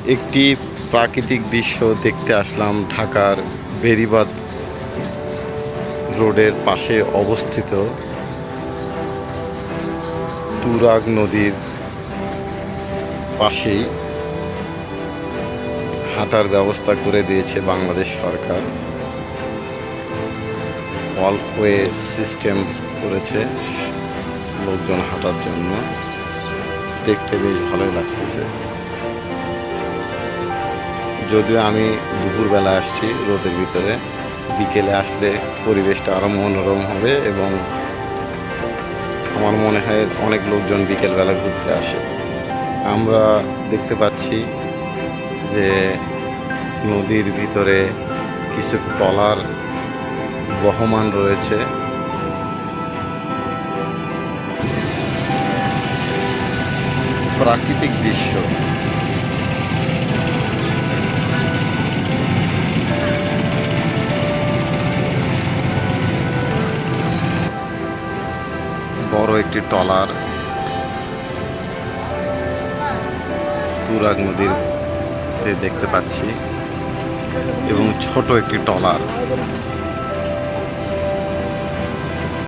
একটি প্রাকৃতিক দৃশ্য দেখতে আসলাম ঢাকার বেড়িবাঁধ রোডের পাশে অবস্থিত তুরাগ নদীর পাশেই হাঁটার ব্যবস্থা করে দিয়েছে বাংলাদেশ সরকার। ওয়াকওয়ে সিস্টেম করেছে লোকজন হাঁটার জন্য, দেখতে বেশ ভালোই লাগতেছে। যদিও আমি দুপুরবেলা আসছি রোদের ভিতরে, বিকেলে আসলে পরিবেশটা আরও মনোরম হবে এবং আমার মনে হয় অনেক লোকজন বিকেলবেলা ঘুরতে আসে। আমরা দেখতে পাচ্ছি যে নদীর ভিতরে কিছু ট্রলার বহমান রয়েছে। প্রাকৃতিক দৃশ্য, বড় একটি ট্রলার তুরাগ নদীর দেখতে পাচ্ছি এবং ছোট একটি ট্রলার